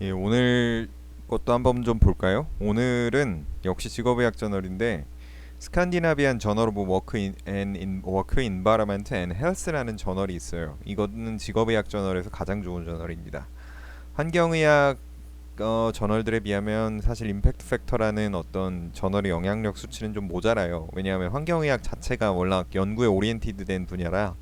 예, 오늘 것도 한번 좀 볼까요? 오늘은 역시 직업의학 저널인데 스칸디나비안 저널 오브 워크 인바이러먼트 앤 헬스라는 저널이 있어요. 이거는 직업의학 저널에서 가장 좋은 저널입니다. 환경의학 저널들에 비하면 사실 임팩트 팩터라는 어떤 저널의 영향력 수치는 좀 모자라요. 왜냐하면 환경의학 자체가 워낙 연구에 오리엔티드된 분야라.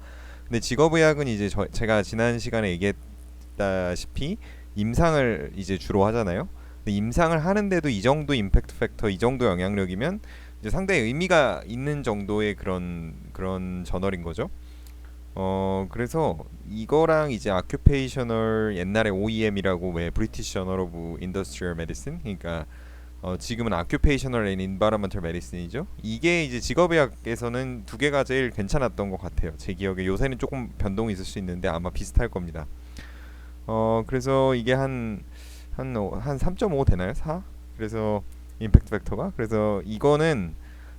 근데 직업의학은 이제 제가 지난 시간에 얘기했다시피 임상을 이제 주로 하잖아요. 근데 임상을 하는데도 이 정도 임팩트 팩터, 이 정도 영향력이면 이제 상당히 의미가 있는 정도의 그런 저널인 거죠. 그래서 이거랑 이제 아큐페이셔널 옛날에 OEM이라고 왜 브리티시 저널 오브 인더스트리얼 메디슨, 그러니까 지금은 아큐페이셔널 앤 인바이러먼털 메디슨이죠. 이게 이제 직업의학에서는 두 개가 제일 괜찮았던 것 같아요. 제 기억에 요새는 조금 변동이 있을 수 있는데 아마 비슷할 겁니다. 그래서 이게 한 3.5 되나요? 4? 그래서 임팩트 팩터가 그래서 이거는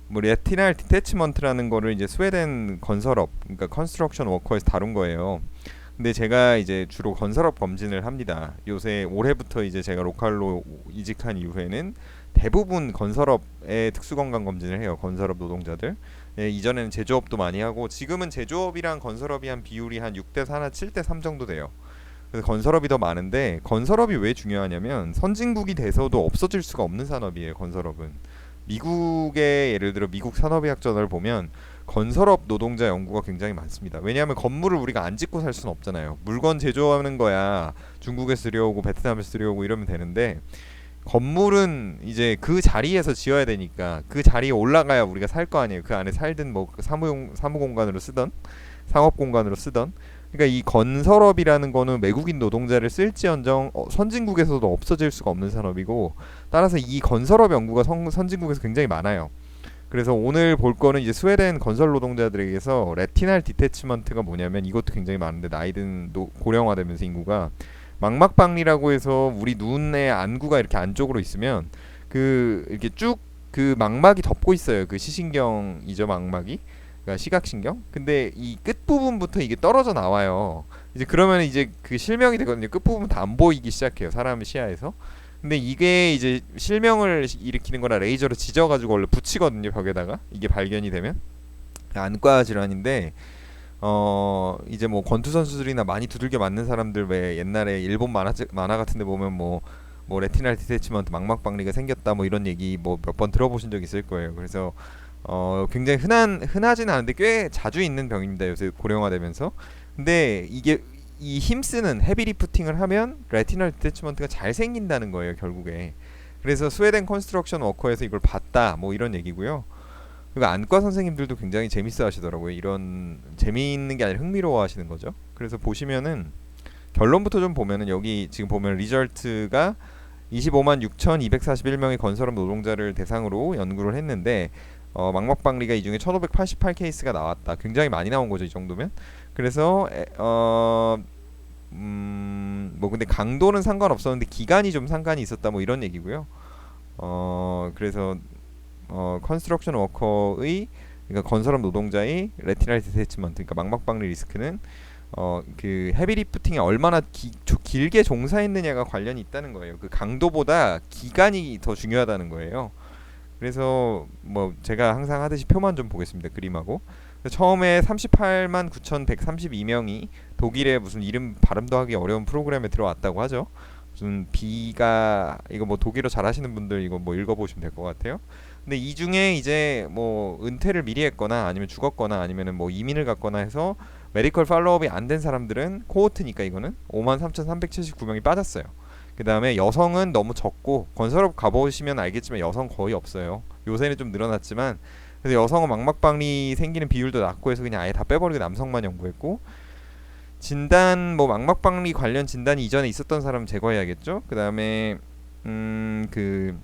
뭐 레티날 디태치먼트라는 거를 이제 스웨덴 건설업 그러니까 컨스트럭션 워커에서 다룬 거예요. 근데 제가 이제 주로 건설업 검진을 합니다. 요새 올해부터 이제 제가 로컬로 이직한 이후에는 대부분 건설업의 특수건강 검진을 해요. 건설업 노동자들. 예, 이전에는 제조업도 많이 하고 지금은 제조업이랑 건설업이 한 비율이 한 6대 4나 7대 3 정도 돼요. 그래서 건설업이 더 많은데 건설업이 왜 중요하냐면 선진국이 돼서도 없어질 수가 없는 산업이에요. 건설업은 미국의 예를 들어 미국 산업의학 저널 보면 건설업 노동자 연구가 굉장히 많습니다. 왜냐하면 건물을 우리가 안 짓고 살 수는 없잖아요. 물건 제조하는 거야 중국에서 들여오고 베트남에서 들여오고 이러면 되는데 건물은 이제 그 자리에서 지어야 되니까 그 자리에 올라가야 우리가 살 거 아니에요. 그 안에 살든 뭐 사무 공간으로 쓰던 상업 공간으로 쓰던. 그러니까 이 건설업이라는 거는 외국인 노동자를 쓸지언정 선진국에서도 없어질 수가 없는 산업이고 따라서 이 건설업 연구가 선진국에서 굉장히 많아요. 그래서 오늘 볼 거는 이제 스웨덴 건설 노동자들에게서 레티날 디태치먼트가 뭐냐면 이것도 굉장히 많은데 나이든 고령화되면서 인구가 망막박리라고 해서 우리 눈의 안구가 이렇게 안쪽으로 있으면 그 이렇게 쭉 그 망막이 덮고 있어요. 그 시신경이죠, 망막이. 그러니까 시각신경. 근데 이 끝 부분부터 이게 떨어져 나와요. 이제 그러면 이제 그 실명이 되거든요. 끝 부분 다 안 보이기 시작해요. 사람 시야에서. 근데 이게 이제 실명을 일으키는 거라 레이저로 지져가지고 원래 붙이거든요, 벽에다가. 이게 발견이 되면 안과 질환인데 이제 뭐 권투 선수들이나 많이 두들겨 맞는 사람들 왜 옛날에 일본 만화 같은데 보면 뭐 레티날 디태치먼트 망막박리가 생겼다 뭐 이런 얘기 뭐 몇 번 들어보신 적 있을 거예요. 그래서 굉장히 흔하진 않은데 꽤 자주 있는 병입니다. 요새 고령화되면서. 근데 이게 이 힘쓰는 헤비 리프팅을 하면 레티널 디태치먼트가 잘 생긴다는 거예요, 결국에. 그래서 스웨덴 컨스트럭션 워커에서 이걸 봤다 뭐 이런 얘기고요. 그리고 안과 선생님들도 굉장히 재밌어 하시더라고요. 이런 재미있는 게 아니라 흥미로워 하시는 거죠. 그래서 보시면은 결론부터 좀 보면은 여기 지금 보면 리절트가 25만 6,241명의 건설업 노동자를 대상으로 연구를 했는데 망막박리가 이 중에 1,588 케이스가 나왔다. 굉장히 많이 나온 거죠, 이 정도면. 그래서 뭐 근데 강도는 상관없었는데 기간이 좀 상관이 있었다 뭐 이런 얘기고요. 그래서 컨스트럭션 워커의 그러니까 건설업 노동자의 레티날 디태치먼트 그러니까 망막박리 리스크는 그 헤비 리프팅에 얼마나 길게 종사했느냐가 관련이 있다는 거예요. 그 강도보다 기간이 더 중요하다는 거예요. 그래서 뭐 제가 항상 하듯이 표만 좀 보겠습니다. 그림하고. 처음에 38만 9,132명이 독일의 무슨 이름 발음도 하기 어려운 프로그램에 들어왔다고 하죠. 무슨 비가 이거 뭐 독일어 잘하시는 분들 이거 뭐 읽어보시면 될 것 같아요. 근데 이 중에 이제 뭐 은퇴를 미리 했거나 아니면 죽었거나 아니면은 뭐 이민을 갔거나 해서 메디컬 팔로우업이 안 된 사람들은 코호트니까 이거는 53,379명이 빠졌어요. 그 다음에 여성은 너무 적고 건설업 가보시면 알겠지만 여성 거의 없어요. 요새는 좀 늘어났지만 그래서 여성은 망막박리 생기는 비율도 낮고 해서 그냥 아예 다 빼버리고 남성만 연구했고 진단 뭐 망막박리 관련 진단이 이전에 있었던 사람 제거해야겠죠. 그 다음에 그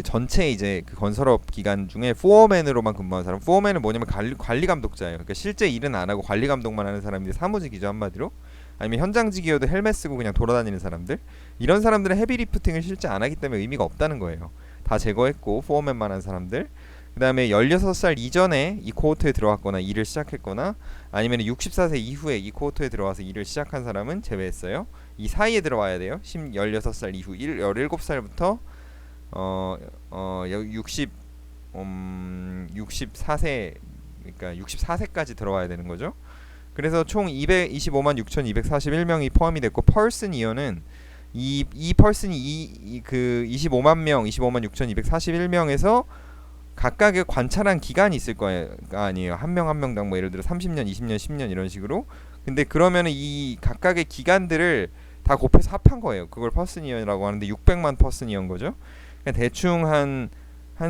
전체 이제 그 건설업 기간 중에 포어맨으로만 근무한 사람. 포어맨은 뭐냐면 관리 감독자예요. 그러니까 실제 일은 안 하고 관리 감독만 하는 사람인데 사무직이죠, 한마디로. 아니면 현장직이어도 헬멧 쓰고 그냥 돌아다니는 사람들. 이런 사람들은 헤비 리프팅을 실제 안 하기 때문에 의미가 없다는 거예요. 다 제거했고 포어맨만 한 사람들. 그 다음에 16살 이전에 이 코호트에 들어왔거나 일을 시작했거나 아니면 64세 이후에 이 코호트에 들어와서 일을 시작한 사람은 제외했어요. 이 사이에 들어와야 돼요. 16살 이후 17살부터 64세, 그러니까 64세까지 들어와야 되는 거죠. 그래서 총 225만 6,241명이 포함이 됐고, 펄슨 이어는 이 펄슨이 그 25만 명, 25만 6,241명에서 각각의 관찰한 기간이 있을 거예요. 아니에요. 한 명 한 명당 뭐 예를 들어 30년, 20년, 10년 이런 식으로. 근데 그러면은 이 각각의 기간들을 다 곱해서 합한 거예요. 그걸 퍼스니언이라고 하는데 600만 퍼스니언 거죠. 그냥 대충 한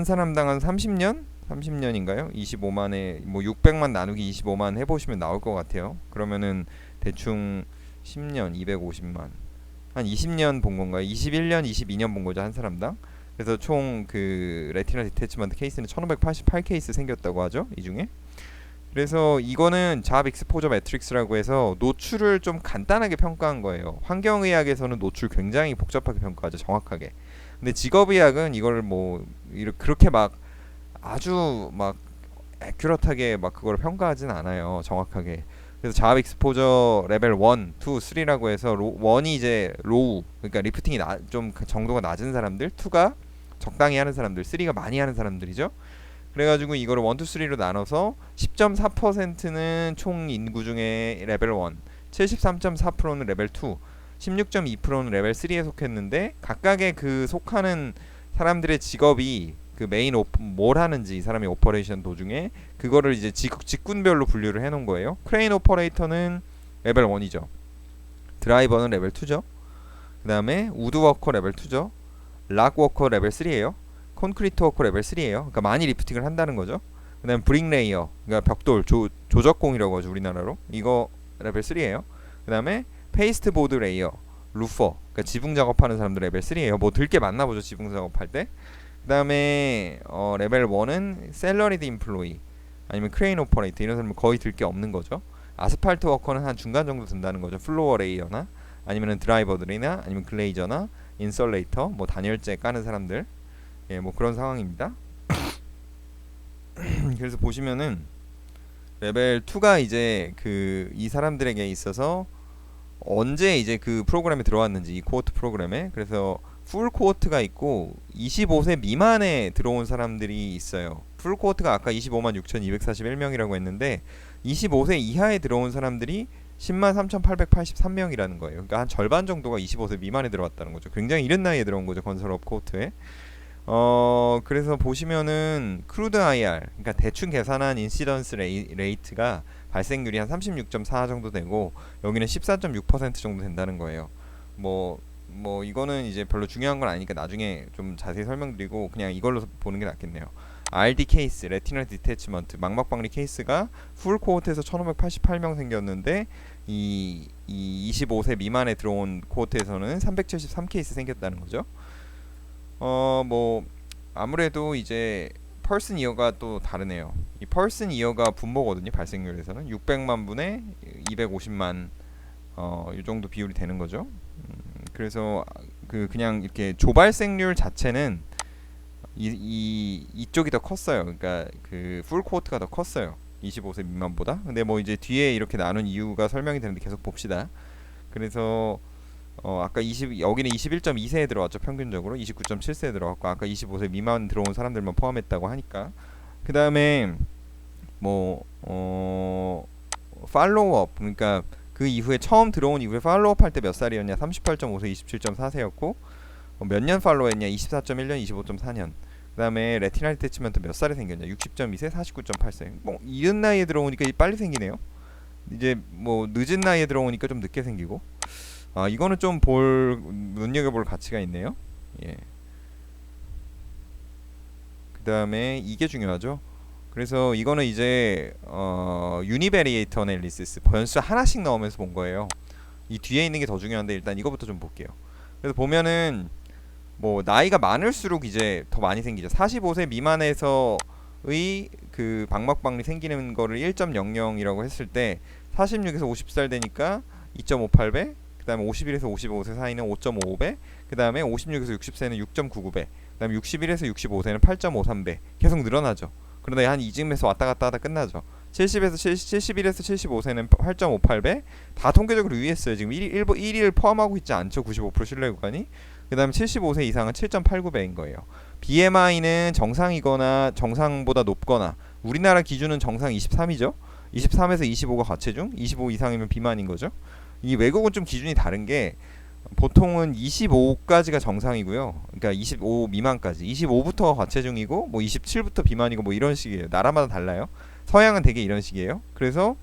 사람당 한 30년? 30년인가요? 25만에 뭐 600만 나누기 25만 해보시면 나올 것 같아요. 그러면은 대충 10년 250만 한 20년 본 건가요? 21년 22년 본 거죠, 한 사람당. 그래서 총 그 레티나 디태치먼트 케이스는 1588 케이스 생겼다고 하죠, 이 중에. 그래서 이거는 잡 익스포저 매트릭스라고 해서 노출을 좀 간단하게 평가한 거예요. 환경의학에서는 노출 굉장히 복잡하게 평가하죠, 정확하게. 근데 직업의학은 이걸 뭐 그렇게 막 아주 막 애큐러하게 막 그걸 평가하진 않아요, 정확하게. 그래서 자압 익스포저 레벨 1, 2, 3라고 해서 1이 이제 로우, 그러니까 리프팅이 좀 정도가 낮은 사람들, 2가 적당히 하는 사람들, 3가 많이 하는 사람들이죠. 그래가지고 이거를 1, 2, 3로 나눠서 10.4%는 총 인구 중에 레벨 1, 73.4%는 레벨 2, 16.2%는 레벨 3에 속했는데, 각각의 그 속하는 사람들의 직업이 그 메인 뭘 하는지, 이 사람이 오퍼레이션 도중에 그거를 이제 직군별로 분류를 해놓은 거예요. 크레인 오퍼레이터는 레벨 1이죠. 드라이버는 레벨 2죠. 그 다음에 우드워커 레벨 2죠. 락워커 레벨 3예요. 콘크리트 워커 레벨 3예요. 그러니까 많이 리프팅을 한다는 거죠. 그 다음에 브릭레이어, 그러니까 벽돌 조적공이라고 하죠, 우리나라로. 이거 레벨 3예요. 그 다음에 페이스트 보드 레이어, 루퍼, 그러니까 지붕 작업하는 사람들 레벨 3예요. 뭐 들 게 많나 보죠, 지붕 작업할 때. 그 다음에 레벨 1은 셀러리드 임플로이, 아니면 크레인 오퍼레이터, 이런 사람은 거의 들 게 없는 거죠. 아스팔트 워커는 한 중간 정도 든다는 거죠. 플로어 레이어나 아니면 드라이버들이나 아니면 글레이저나 인설레이터, 뭐 단열재 까는 사람들, 예, 뭐 그런 상황입니다. 그래서 보시면은 레벨 2가 이제 그 이 사람들에게 있어서 언제 이제 그 프로그램에 들어왔는지, 이 코어트 프로그램에. 그래서 풀 코어트가 있고 25세 미만에 들어온 사람들이 있어요. 풀 코어트가 아까 25만 6,241명이라고 했는데 25세 이하에 들어온 사람들이 10만 3,883명이라는 거예요. 그러니까 한 절반 정도가 25세 미만에 들어왔다는 거죠. 굉장히 이른 나이에 들어온 거죠, 건설업 코어트에. 그래서 보시면은 크루드 IR, 그러니까 대충 계산한 인시던스 레이트가 발생률이 한 36.4 정도 되고, 여기는 14.6% 정도 된다는 거예요. 뭐 이거는 이제 별로 중요한 건 아니니까 나중에 좀 자세히 설명드리고 그냥 이걸로 보는 게 낫겠네요. RD 케이스, 레티널 디태치먼트, 망막박리 케이스가 풀 코호트에서 1588명 생겼는데 이 25세 미만에 들어온 코호트에서는 373 케이스 생겼다는 거죠. 뭐 아무래도 이제 펄슨 이어가 또 다르네요. 이 펄슨 이어가 분모거든요. 발생률에서는 600만 분에 250만 이 정도 비율이 되는 거죠. 그래서 그냥 이렇게 조발생률 자체는 이쪽이 더 컸어요. 그러니까 그 풀 코호트가 더 컸어요, 25세 미만보다. 근데 뭐 이제 뒤에 이렇게 나눈 이유가 설명이 되는데 계속 봅시다. 그래서 아까 여기는 21.2세에 들어왔죠, 평균적으로. 29.7세에 들어왔고, 아까 25세 미만 들어온 사람들만 포함했다고 하니까. 그 다음에 뭐 팔로우업, 그러니까 그 이후에 처음 들어온 이후에 팔로우업 할 때 몇 살이었냐? 38.5세, 27.4세였고, 몇 년 팔로우했냐? 24.1년, 25.4년. 그 다음에 레티나 디태치먼트 몇 살에 생겼냐? 60.2세, 49.8세. 뭐 이른 나이에 들어오니까 빨리 생기네요. 이제 뭐 늦은 나이에 들어오니까 좀 늦게 생기고. 이거는 좀 눈여겨볼 가치가 있네요. 예. 그 다음에 이게 중요하죠. 그래서 이거는 이제 유니베리에이터 애널리시스, 변수 하나씩 넣으면서 본 거예요. 이 뒤에 있는 게 더 중요한데 일단 이거부터 좀 볼게요. 그래서 보면은 뭐 나이가 많을수록 이제 더 많이 생기죠. 45세 미만에서의 그 방막박리 생기는 거를 1.00이라고 했을 때 46에서 50살 되니까 2.58배, 그 다음에 51에서 55세 사이는 5.55배, 그 다음에 56에서 60세는 6.99배, 그 다음에 61에서 65세는 8.53배. 계속 늘어나죠. 그런데 한 이쯤에서 왔다 갔다 하다 끝나죠. 71에서 75세는 8.58배. 다 통계적으로 유의했어요. 지금 1일 포함하고 있지 않죠. 95% 신뢰 구간이. 그 다음에 75세 이상은 7.89배인 거예요. BMI는 정상이거나 정상보다 높거나, 우리나라 기준은 정상 23이죠. 23에서 25가 과체중, 25 이상이면 비만인 거죠. 이 외국은 좀 기준이 다른 게, 보통은 25까지가 정상이고요. 그러니까 25 미만까지, 25부터가 과체중이고, 뭐 27부터 비만이고, 뭐 이런 식이에요. 나라마다 달라요. 서양은 되게 이런 식이에요. 그래서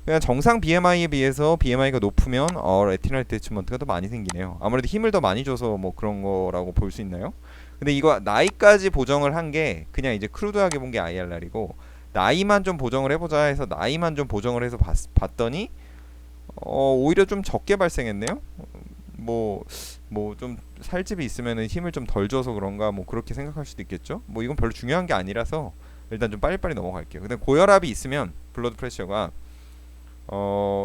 그냥 정상 BMI에 비해서 BMI가 높으면 레티널 디태치먼트가 더 많이 생기네요. 아무래도 힘을 더 많이 줘서 뭐 그런 거라고 볼 수 있나요? 근데 이거 나이까지 보정을 한 게 그냥 이제 크루드하게 본 게 IRR이고, 나이만 좀 보정을 해보자 해서 나이만 좀 보정을 해서 봤더니 오히려 좀 적게 발생했네요. 뭐 좀 살집이 있으면은 힘을 좀 덜 줘서 그런가, 뭐 그렇게 생각할 수도 있겠죠. 뭐 이건 별로 중요한 게 아니라서 일단 좀 빨리빨리 넘어갈게요. 근데 고혈압이 있으면 블러드 프레셔가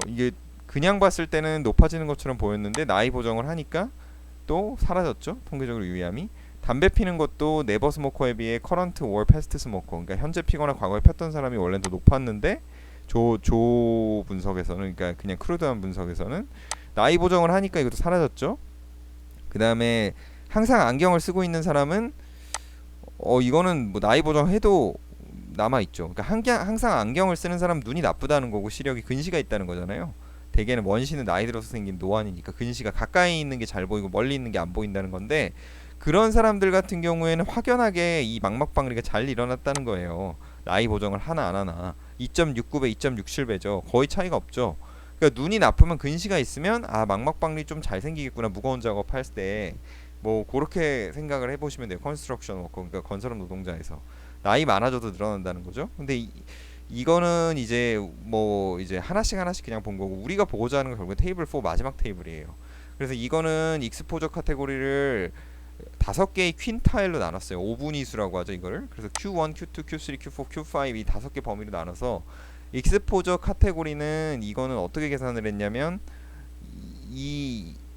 이게 그냥 봤을 때는 높아지는 것처럼 보였는데, 나이 보정을 하니까 또 사라졌죠. 통계적으로 유의함이. 담배 피는 것도 네버 스모커에 비해 커런트 월 패스트 스모커, 그러니까 현재 피거나 과거에 폈던 사람이 원래는 더 높았는데, 조 분석에서는, 그러니까 그냥 크루드한 분석에서는 나이 보정을 하니까 이것도 사라졌죠. 그 다음에 항상 안경을 쓰고 있는 사람은 이거는 뭐 나이 보정해도 남아있죠. 그러니까 항상 안경을 쓰는 사람 눈이 나쁘다는 거고, 시력이 근시가 있다는 거잖아요. 대개는 원시는 나이 들어서 생긴 노안이니까 근시가 가까이 있는 게 잘 보이고 멀리 있는 게 안 보인다는 건데, 그런 사람들 같은 경우에는 확연하게 이 망막박리가 잘 일어났다는 거예요. 나이 보정을 하나 안 하나. 2.69배, 2.67배죠. 거의 차이가 없죠. 그러니까 눈이 나쁘면 근시가 있으면 망막박리 좀 잘 생기겠구나, 무거운 작업할 때. 뭐 그렇게 생각을 해보시면 돼요. 컨스트럭션 워커, 그러니까 건설업 노동자에서 나이 많아져도 늘어난다는 거죠. 근데 이거는 이제 뭐 이제 하나씩 그냥 본 거고, 우리가 보고자 하는 건 결국 테이블 4 마지막 테이블이에요. 그래서 이거는 익스포저 카테고리를 5개의 퀸타일로 나눴어요. 5분위수라고 하죠, 이거를. 그래서 Q1, Q2, Q3, Q4, Q5 이 5개 범위로 나눠서, 익스포저 카테고리는 이거는 어떻게 계산을 했냐면,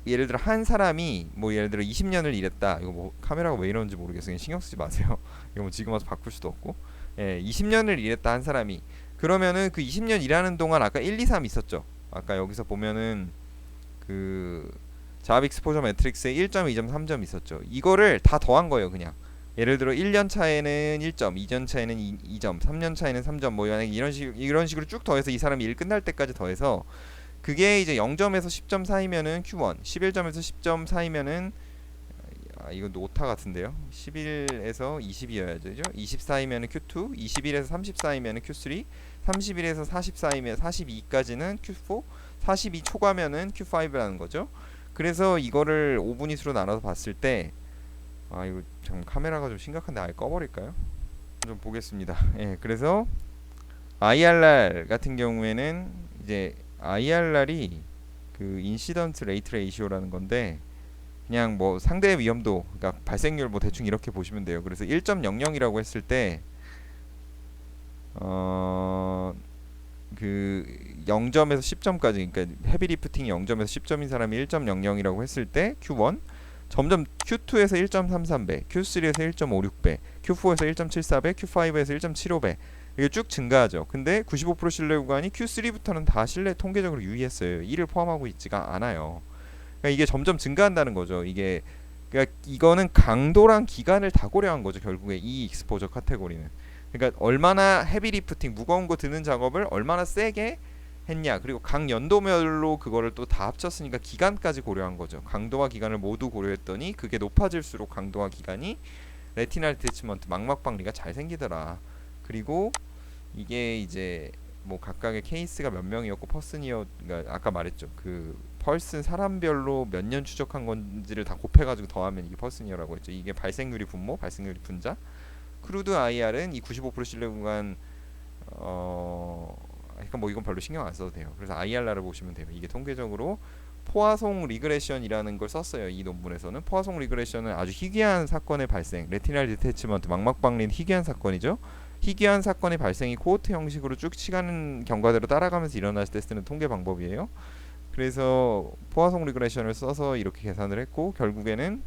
예를 들어 한 사람이 뭐 예를 들어 20년을 일했다. 이거 뭐 카메라가 왜 이러는지 모르겠어요. 신경 쓰지 마세요. 이거 뭐 지금 와서 바꿀 수도 없고. 20년을 일했다 한 사람이. 그러면은 그 20년 일하는 동안 아까 1, 2, 3 있었죠. 아까 여기서 보면은 그 잡 익스포저 매트릭스에 1점, 2점, 3점 있었죠. 이거를 다 더한 거예요, 그냥. 예를 들어 1년 차에는 1점, 2년 차에는 2점, 3년 차에는 3점, 뭐 이런 식으로 쭉 더해서 이 사람이 일 끝날 때까지 더해서, 그게 이제 0점에서 10점 사이면은 Q1, 11점에서 10점 사이면은 이건 오타 같은데요. 11에서 20이어야죠. 20 사이면은 Q2, 21에서 30 사이면은 Q3, 31에서 40 사이면 42까지는 Q4, 42 초과면은 Q5라는 거죠. 그래서 이거를 5분위수로 나눠서 봤을 때, 이거 참 카메라가 좀 심각한데 아예 꺼버릴까요? 좀 보겠습니다. 그래서 IRR 같은 경우에는 이제 IRR이 그 인시던트 레이트 레이시오라는 건데, 그냥 뭐 상대의 위험도, 그러니까 발생률 뭐 대충 이렇게 보시면 돼요. 그래서 1.00이라고 했을 때 그 0점에서 10점까지, 그러니까 헤비 리프팅이 0점에서 10점인 사람이 1.00이라고 했을 때 Q1 점점 Q2에서 1.33배, Q3에서 1.56배, Q4에서 1.74배, Q5에서 1.75배, 이게 쭉 증가하죠. 근데 95% 신뢰 구간이 Q3부터는 다 신뢰 통계적으로 유의했어요. 1을 포함하고 있지가 않아요. 그러니까 이게 점점 증가한다는 거죠. 그러니까 이거는 강도랑 기간을 다 고려한 거죠. 결국에 이 익스포저 카테고리는. 그러니까 얼마나 헤비 리프팅, 무거운 거 드는 작업을 얼마나 세게 했냐, 그리고 각 연도별로 그거를 또 다 합쳤으니까 기간까지 고려한 거죠. 강도와 기간을 모두 고려했더니 그게 높아질수록 강도와 기간이 레티날 디태치먼트, 망막박리가 잘 생기더라. 그리고 이게 이제 뭐 각각의 케이스가 몇 명이었고 퍼슨이어, 그러니까 아까 말했죠. 그 펄슨 사람별로 몇 년 추적한 건지를 다 곱해가지고 더하면 이게 퍼슨이어라고 했죠. 이게 발생률이 분모, 발생률이 분자. 크루드 IR은 이 95% 신뢰 구간, 그러니까 뭐 이건 별로 신경 안 써도 돼요. 그래서 IRR을 보시면 돼요. 이게 통계적으로 포화송 리그레션이라는 걸 썼어요. 이 논문에서는 포화송 리그레션은 아주 희귀한 사건의 발생, 레티날 디태치먼트, 망막박리는 희귀한 사건이죠. 희귀한 사건의 발생이 코호트 형식으로 쭉 시간 경과대로 따라가면서 일어났을 때 쓰는 통계 방법이에요. 그래서 포화송 리그레션을 써서 이렇게 계산을 했고, 결국에는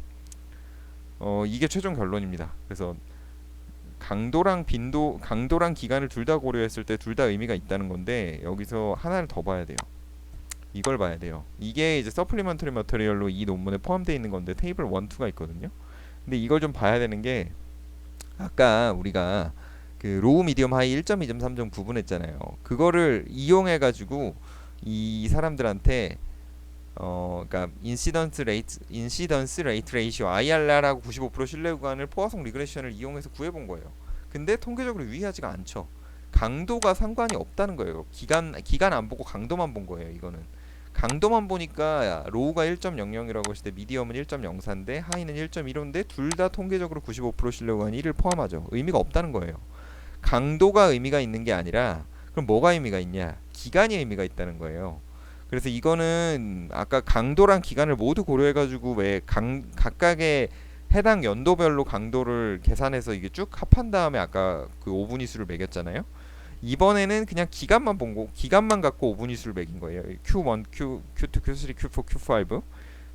이게 최종 결론입니다. 그래서 강도랑 빈도, 강도랑 기간을 둘 다 고려했을 때 둘 다 의미가 있다는 건데 여기서 하나를 더 봐야 돼요. 이걸 봐야 돼요. 이게 이제 서플리먼터리 머터리얼로 이 논문에 포함되어 있는 건데 테이블 1, 2가 있거든요. 근데 이걸 좀 봐야 되는 게 아까 우리가 그 로우 미디엄 하이 1점, 2점, 3점 구분했잖아요. 그거를 이용해 가지고 이 사람들한테 그러니까 인시던스 레이트 레이시오 IRR하고 95% 신뢰 구간을 포화성 리그레션을 이용해서 구해 본 거예요. 근데 통계적으로 유의하지가 않죠. 강도가 상관이 없다는 거예요. 기간 안 보고 강도만 본 거예요. 이거는 강도만 보니까 로우가 1.00이라고 했을 때 미디엄은 1.04인데 하이는 1.15인데 둘 다 통계적으로 95% 신뢰 구간 1을 포함하죠. 의미가 없다는 거예요. 강도가 의미가 있는 게 아니라 그럼 뭐가 의미가 있냐? 기간이 의미가 있다는 거예요. 그래서 이거는 아까 강도랑 기간을 모두 고려해가지고 왜 각각의 해당 연도별로 강도를 계산해서 이게 쭉 합한 다음에 아까 그 5분위수를 매겼잖아요. 이번에는 그냥 기간만 본 거, 기간만 갖고 5분위수를 매긴 거예요. Q1, Q2, Q3, Q4, Q5.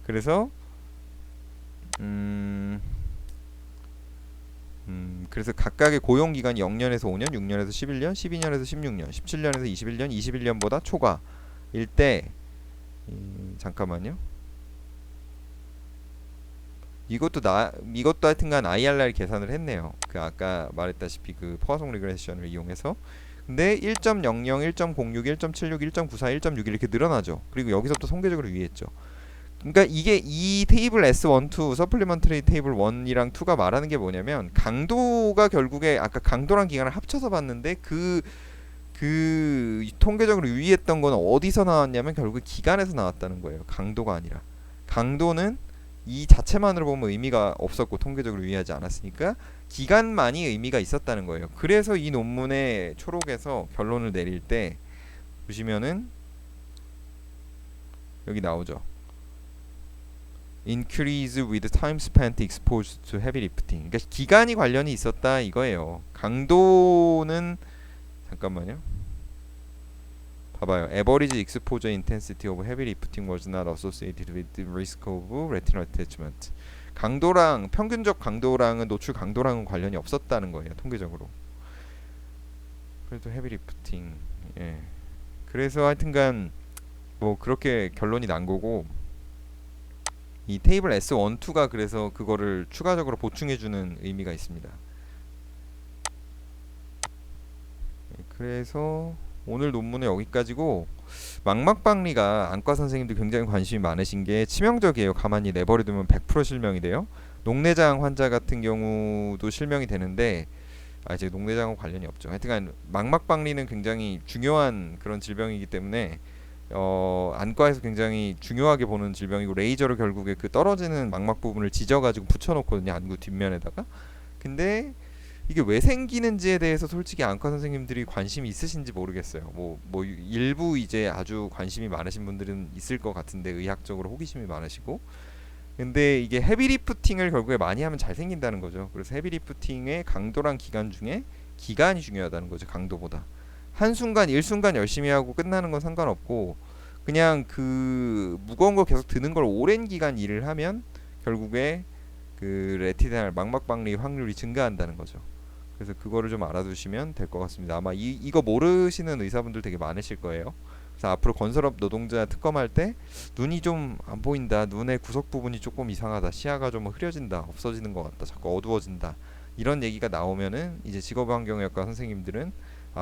그래서 그래서 각각의 고용 기간이 0년에서 5년, 6년에서 11년, 12년에서 16년, 17년에서 21년, 21년보다 초과일 때 잠깐만요. 이것도 하여튼간 IRR 계산을 했네요. 그 아까 말했다시피 그 포화송 리그레션을 이용해서. 근데 1.00, 1.06, 1.76, 1.94, 1.61 이렇게 늘어나죠. 그리고 여기서부터 통계적으로 유의했죠. 그러니까 이게 이 테이블 S1, 2, 서플리먼터리 테이블 1이랑 2가 말하는 게 뭐냐면 강도가 결국에 아까 강도랑 기간을 합쳐서 봤는데 그 통계적으로 유의했던 건 어디서 나왔냐면 결국 기간에서 나왔다는 거예요. 강도가 아니라. 강도는 이 자체만으로 보면 의미가 없었고 통계적으로 유의하지 않았으니까 기간만이 의미가 있었다는 거예요. 그래서 이 논문의 초록에서 결론을 내릴 때 보시면은 여기 나오죠. Increase with time spent exposed to heavy lifting. 그러니까 기간이 관련이 있었다 이거예요. 강도는 잠깐만요. 봐봐요. Average exposure intensity of heavy lifting was not associated with the risk of retinal detachment. 강도랑 평균적 강도랑은 노출 강도랑은 관련이 없었다는 거예요. 통계적으로. 그래도 헤비 리프팅. 예. 그래서 하여튼간 뭐 그렇게 결론이 난 거고 이 테이블 S1, 2가 그래서 그거를 추가적으로 보충해주는 의미가 있습니다. 그래서 오늘 논문은 여기까지고 망막박리가 안과 선생님들 굉장히 관심이 많으신 게 치명적이에요. 가만히 내버려두면 100% 실명이 돼요. 녹내장 환자 같은 경우도 실명이 되는데 이제 녹내장하고 관련이 없죠. 하여튼간 망막박리는 굉장히 중요한 그런 질병이기 때문에 안과에서 굉장히 중요하게 보는 질병이고 레이저로 결국에 그 떨어지는 망막 부분을 지져가지고 붙여놓거든요. 안구 뒷면에다가. 근데 이게 왜 생기는지에 대해서 솔직히 안과 선생님들이 관심이 있으신지 모르겠어요. 뭐 일부 이제 아주 관심이 많으신 분들은 있을 것 같은데 의학적으로 호기심이 많으시고. 근데 이게 헤비 리프팅을 결국에 많이 하면 잘 생긴다는 거죠. 그래서 헤비 리프팅의 강도랑 기간 중에 기간이 중요하다는 거죠. 강도보다. 한순간 일순간 열심히 하고 끝나는 건 상관없고 그냥 그 무거운 거 계속 드는 걸 오랜 기간 일을 하면 결국에 그 레티날 망막박리 확률이 증가한다는 거죠. 그래서 그거를 좀 알아두시면 될 것 같습니다. 아마 이거 모르시는 의사분들 되게 많으실 거예요. 그래서 앞으로 건설업 노동자 특검할 때 눈이 좀 안 보인다, 눈의 구석 부분이 조금 이상하다, 시야가 좀 흐려진다, 없어지는 것 같다, 자꾸 어두워진다 이런 얘기가 나오면은 이제 직업환경의학과 선생님들은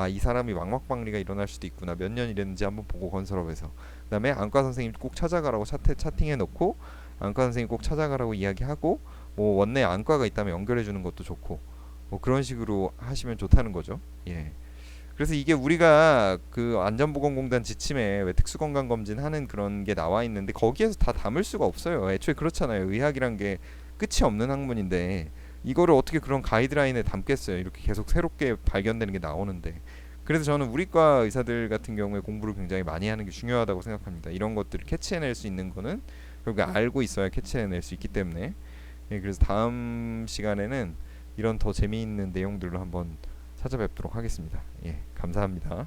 이 사람이 망막박리가 일어날 수도 있구나, 몇 년 일했는지 한번 보고 건설업에서 그다음에 안과 선생님 꼭 찾아가라고 차팅해 놓고 안과 선생님 꼭 찾아가라고 이야기하고 뭐 원내 안과가 있다면 연결해 주는 것도 좋고 뭐 그런 식으로 하시면 좋다는 거죠. 예. 그래서 이게 우리가 그 안전보건공단 지침에 왜 특수건강검진 하는 그런 게 나와 있는데 거기에서 다 담을 수가 없어요. 애초에 그렇잖아요. 의학이란 게 끝이 없는 학문인데 이거를 어떻게 그런 가이드라인에 담겠어요. 이렇게 계속 새롭게 발견되는 게 나오는데. 그래서 저는 우리과 의사들 같은 경우에 공부를 굉장히 많이 하는 게 중요하다고 생각합니다. 이런 것들을 캐치해낼 수 있는 거는 결국 알고 있어야 캐치해낼 수 있기 때문에. 예, 그래서 다음 시간에는 이런 더 재미있는 내용들로 한번 찾아뵙도록 하겠습니다. 예, 감사합니다.